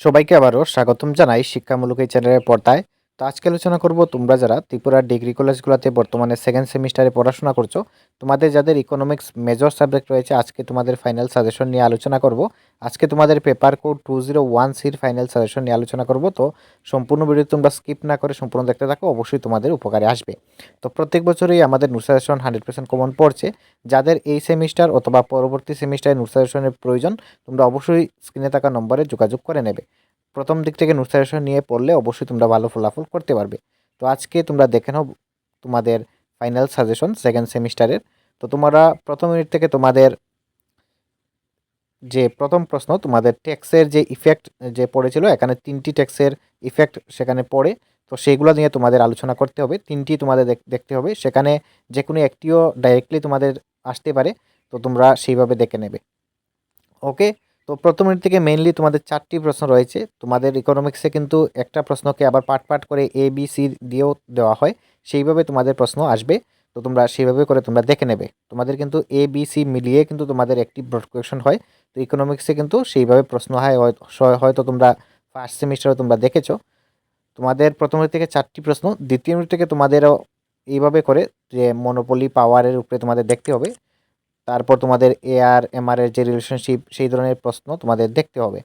সবাইকে আবারও স্বাগতম জানাই শিক্ষামূলক এই চ্যানেলের পর্দায়। তো আজকে আলোচনা করব তোমরা যারা ত্রিপুরার ডিগ্রি কলেজগুলোতে বর্তমানে সেকেন্ড সেমিস্টারে পড়াশোনা করছো, তোমাদের যাদের ইকোনমিক্স মেজর সাবজেক্ট রয়েছে, আজকে তোমাদের ফাইনাল সাজেশন নিয়ে আলোচনা করব। আজকে তোমাদের পেপার কোড 2013 ফাইনাল সাজেশন নিয়ে আলোচনা করব। তো সম্পূর্ণ ভিডিও তোমরা স্কিপ না করে সম্পূর্ণ দেখতে থাকো, অবশ্যই তোমাদের উপকারে আসবে। তো প্রত্যেক বছরই আমাদের নোট সাজেশন 100% কমন পড়ছে। যাদের এই সেমিস্টার অথবা পরবর্তী সেমিস্টারে নোট সাজেশনের প্রয়োজন, তোমরা অবশ্যই স্ক্রিনে থাকা নম্বরে যোগাযোগ করে নেবে। প্রথম দিক থেকে নোট সাজেশন নিয়ে পড়লে অবশ্যই তোমরা ভালো ফলাফল করতে পারবে। তো আজকে তোমরা দেখে নাও তোমাদের ফাইনাল সাজেশন সেকেন্ড সেমিস্টারের। তো তোমরা প্রথম ইউনিট থেকে তোমাদের যে প্রথম প্রশ্ন, তোমাদের ট্যাক্সের যে ইফেক্ট যে পড়েছিল, এখানে 3টি ট্যাক্সের ইফেক্ট সেখানে পড়ে। তো সেইগুলো নিয়ে তোমাদের আলোচনা করতে হবে। 3টি তোমাদের দেখতে হবে, সেখানে যে কোনো একটিও ডাইরেক্টলি তোমাদের আসতে পারে। তো তোমরা সেইভাবে দেখে নেবে। ওকে। তো প্রথম ইউনিট থেকে মেইনলি তোমাদের 4টি প্রশ্ন রয়েছে। তোমাদের ইকোনমিক্সে কিন্তু একটা প্রশ্নকে আবার পার্ট পার্ট করে এ বি সি দিয়েও দেওয়া হয়, সেইভাবে তোমাদের প্রশ্ন আসবে। তো তোমরা সেইভাবে করে তোমরা দেখে নেবে। তোমাদের কিন্তু এ বি সি মিলিয়ে কিন্তু তোমাদের একটি ব্রড কোয়েশন হয়। তো ইকোনমিক্সে কিন্তু সেইভাবে প্রশ্ন হয়, হয়তো তোমরা ফার্স্ট সেমিস্টারে তোমরা দেখেছো। তোমাদের প্রথম ইউনিট থেকে 4টি প্রশ্ন, দ্বিতীয় ইউনিট থেকে তোমাদেরও এইভাবে করে যে মনোপলি পাওয়ারের উপরে তোমাদের দেখতে হবে। তারপর তোমাদের এআর এমআর এর যে রিলেশনশিপ, সেই ধরনের প্রশ্ন তোমাদের দেখতে হবে।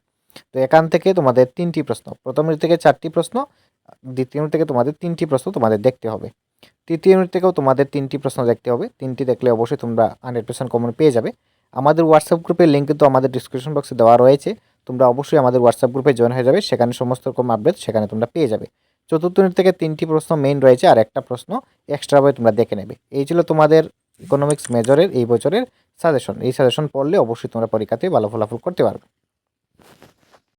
তো এখান থেকে তোমাদের 3টি প্রশ্ন, প্রথম ইউনিট থেকে 4টি প্রশ্ন, দ্বিতীয় ইউনিট থেকে তোমাদের 3টি প্রশ্ন তোমাদের দেখতে হবে। তৃতীয় ইউনিট থেকেও তোমাদের 3টি প্রশ্ন দেখতে হবে। 3টি দেখলে অবশ্যই তোমরা 100% কমন পেয়ে যাবে। আমাদের হোয়াটসঅ্যাপ গ্রুপের লিঙ্ক কিন্তু আমাদের ডিসক্রিপশন বক্সে দেওয়া রয়েছে। তোমরা অবশ্যই আমাদের হোয়াটসঅ্যাপ গ্রুপে জয়েন হয়ে যাবে, সেখানে সমস্ত রকম আপডেট সেখানে তোমরা পেয়ে যাবে। চতুর্থ ইউনিট থেকে 3টি প্রশ্ন মেইন রয়েছে, আর একটা প্রশ্ন এক্সট্রাভাবে তোমরা দেখে নেবে। এই ছিল তোমাদের ইকোনমিক্স মেজরের এই বছরের সাজেশন। এই সাজেশন পড়লে অবশ্যই তোমরা পরীক্ষাতে ভালো ফলাফল করতে পারবে।